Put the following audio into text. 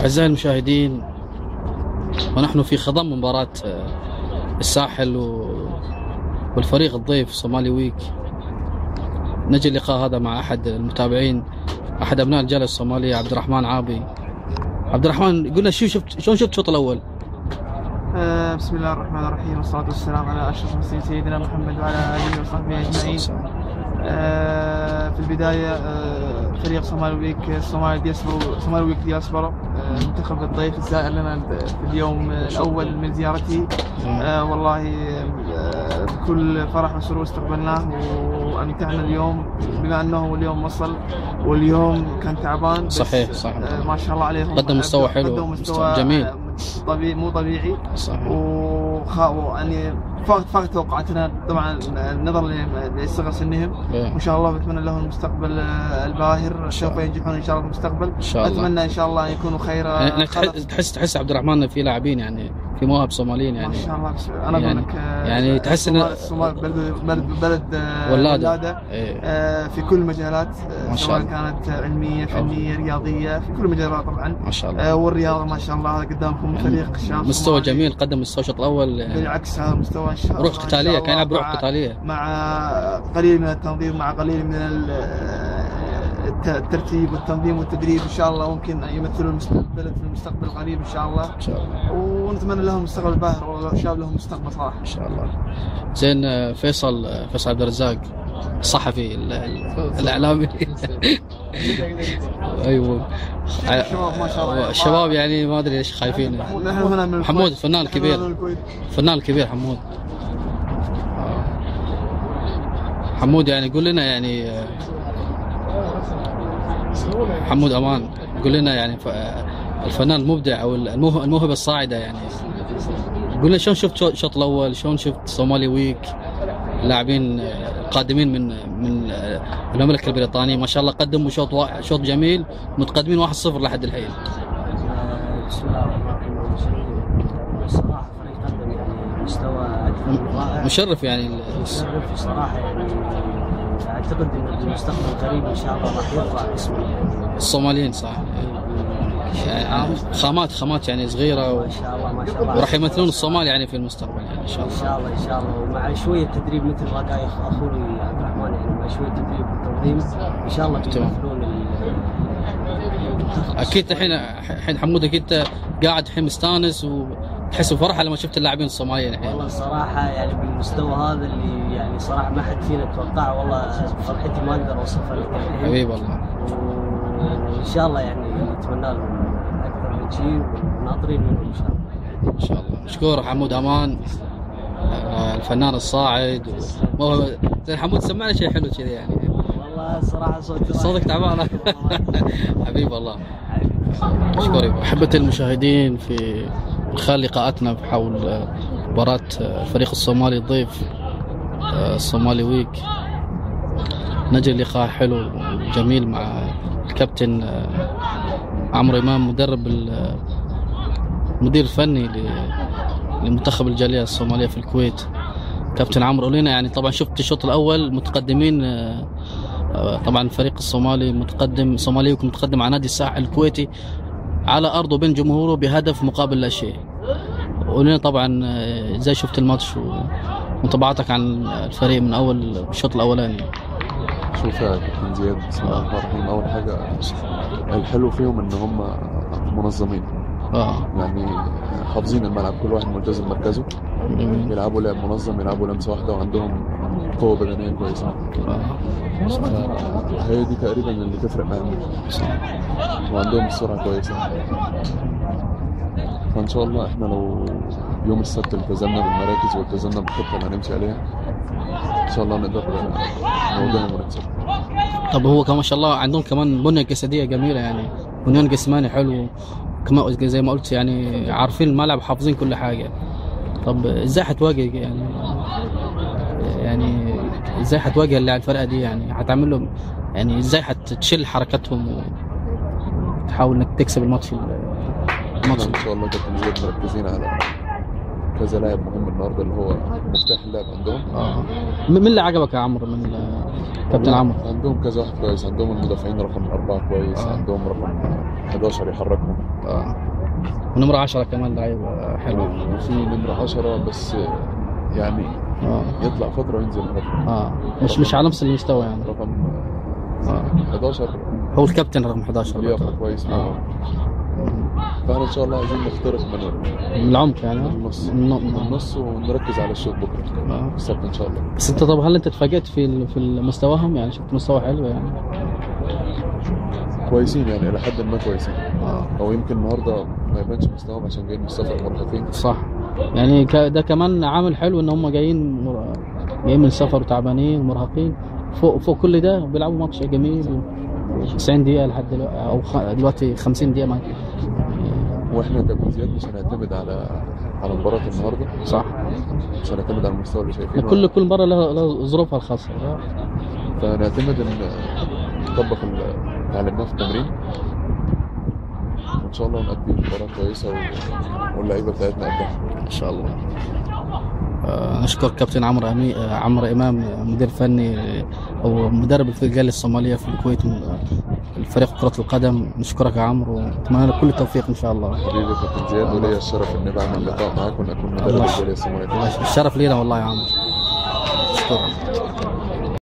أعزائي المشاهدين، ونحن في خضم مباراة الساحل والفريق الضيف صومالي ويك. نجي اللقاء هذا مع أحد المتابعين، أحد أبناء الجالية الصومالية، عبد الرحمن عابي. عبد الرحمن، قلنا شلون شفت الشوط الأول؟ بسم الله الرحمن الرحيم، والصلاة والسلام على أشرف المرسلين سيدنا محمد وعلى آله وصحبه أجمعين. في البداية فريق صومالي ويك دياسبرا، منتخب الضيف الزائر لنا في اليوم الأول من زيارته. والله بكل فرح وسرور استقبلناه وأمتعنا اليوم، بما أنه اليوم وصل واليوم كان تعبان. صحيح. ما شاء الله عليهم، قدم مستوى حلو، قدم مستوى جميل، مو طبيعي. صحيح. يعني فاق توقعاتنا طبعا نظرا لصغر سنهم. وان شاء الله بتمنى لهم المستقبل الباهر، سوف ينجحون ان شاء الله في المستقبل. اتمنى ان شاء الله ان يكونوا خيرا. يعني تحس عبد الرحمن في لاعبين، يعني في مواهب صوماليين، يعني ما شاء الله. انا اقول لك يعني تحس ان الصومال بلد ولاده في كل المجالات، سواء كانت علميه، فنيه، رياضيه، في كل المجالات طبعا ما شاء الله. والرياضه ما شاء الله. هذا قدامكم فريق شاب مستوى جميل، قدم مستوى الشوط الاول. بالعكس، هذا مستوى ان شاء الله روح قتاليه، كان يلعب روح قتاليه، مع قليل من التنظيم، مع قليل من الترتيب والتنظيم والتدريب. ان شاء الله ممكن يمثلون البلد في المستقبل القريب ان شاء الله. ان شاء الله. ونتمنى لهم مستقبل باهر، والشباب لهم مستقبل صراحه ان شاء الله. زين، فيصل عبد الرزاق الصحفي الاعلامي. ايوه، الشباب ما شاء الله، الشباب يعني ما ادري ليش خايفين. نحن هنا من حمود فنان كبير، حمود. حمود، يعني قول لنا، يعني حمود امان، قول لنا يعني الفنان المبدع او الموهبه الصاعده، يعني قول لنا شلون شفت الشوط الاول، شلون شفت صومالي ويك، لاعبين قادمين من المملكه البريطانيه، ما شاء الله قدموا شوط جميل، متقدمين 1-0 لحد الحين. بسم الله الرحمن الرحيم. الصراحه فريق قدم يعني مستوى اكثر من رائع، مشرف يعني، مشرف صراحه. يعني اعتقد انه في المستقبل القريب ان شاء الله راح يرفع اسم الصوماليين، صح. يعني خامات يعني صغيره ما شاء الله وراح يمثلون الصومال يعني في المستقبل، يعني ان شاء الله. ومع شويه تدريب مثل ما قال اخوي عبد الرحمن، يعني مع شويه تدريب وتنظيم ان شاء الله بيمثلون اكيد. الحين حمود، اكيد قاعد الحين مستانس وتحس بفرحه لما شفت اللاعبين الصوماليين الحين. والله صراحه يعني بالمستوى هذا اللي يعني صراحه ما حد فينا توقعه، والله فرحتي ما اقدر اوصفها لك الحين. حبيب الله. وان شاء الله يعني نتمنى لهم اكثر من شيء، وناطرين منهم ان شاء الله. ان شاء الله. مشكور حمود امان، الفنان الصاعد. زين حمود، سمعنا شيء حلو كذا يعني. والله صراحه صوتك تعبان. حبيب الله. مشكور. احبتي المشاهدين، في خلال لقاءاتنا حول مباراة الفريق الصومالي الضيف الصومالي ويك، نجري لقاء حلو جميل مع الكابتن عمرو إمام، المدير الفني لمنتخب الجالية الصومالية في الكويت. كابتن عمرو لنا، يعني طبعا شفت الشوط الأول متقدمين، طبعا الفريق الصومالي متقدم، صومالي ويك متقدم على نادي الساحل الكويتي على أرضه بين جمهوره بهدف مقابل لا شيء. ولنا طبعا ازاي شفت الماتش وانطباعاتك عن الفريق من أول الشوط الأولاني؟ شوف يا كابتن زياد، بسم الله الرحمن الرحيم. اول حاجه الحلو فيهم ان هم منظمين، يعني حافظين الملعب، كل واحد ملتزم مركزه، يلعبوا لعب منظم، يلعبوا لمسه واحده، وعندهم قوه بدنيه كويسه. هي دي تقريبا اللي تفرق معاهم، وعندهم السرعه كويسه. فان شاء الله احنا لو يوم السبت التزمنا بالمراكز والتزمنا بالخطه اللي هنمشي عليها، ان شاء الله نقدر نواجههم ونكسب. طب هو كما شاء الله عندهم كمان بنيه جسديه جميله، يعني بنيان جسماني حلو، كما زي ما قلت يعني عارفين الملعب وحافظين كل حاجه. طب ازاي حتواجه يعني ازاي حتواجه الفرقه دي؟ يعني حتعمل لهم، يعني ازاي حتشيل حركاتهم وتحاول انك تكسب الماتش؟ ان شاء الله كابتن زياد مركزين على كذا لاعب مهم النهارده، اللي هو مفتاح اللعب عندهم. مين اللي عجبك يا عمرو من كابتن عمرو؟ عندهم كذا واحد كويس، عندهم المدافعين رقم 4 كويس، عندهم رقم 11 يحركهم. ونمرة 10 كمان لعيب حلو. وفي نمرة 10 بس يعني يطلع فترة وينزل فترة. مش على نفس المستوى يعني. رقم 11 هو الكابتن رقم 11 لياقة كويس. فاحنا ان شاء الله عايزين نخترق من العمق يعني من النص ونركز على الشوط بكره السبت ان شاء الله. بس انت طب هل انت تفاجئت في مستواهم يعني؟ شفت مستوى حلو يعني؟ كويسين يعني الى حد ما كويسين. او يمكن النهارده ما يبانش مستواهم عشان جايين من السفر مرهقين. صح يعني ده كمان عامل حلو ان هم جايين من السفر وتعبانين ومرهقين، فوق كل ده بيلعبوا ماتش جميل 90 دقيقة لحد دلوقتي او دلوقتي 50 دقيقة معاك. واحنا كابتن زياد مش هنعتمد على مباراة النهارده. صح. مش هنعتمد على المستوى اللي شايفينه. كل مباراة لها ظروفها الخاصة. فنعتمد ان نطبق اللي اتعلمناه في التمرين وان شاء الله نأدي مباراة كويسة واللعيبة بتاعتنا قدها ان شاء الله. نشكر كابتن عمرو امام مدير فني او مدرب الرجال الصوماليه في الكويت الفريق كرة القدم. نشكرك يا عمرو ونتمنى لك كل التوفيق ان شاء الله. حبيبي كابتن زياد ولي الشرف اني بعمل لقاء معاك ونكون مدرب الرجال الصوماليه. الشرف لينا والله يا عمرو. شكرا.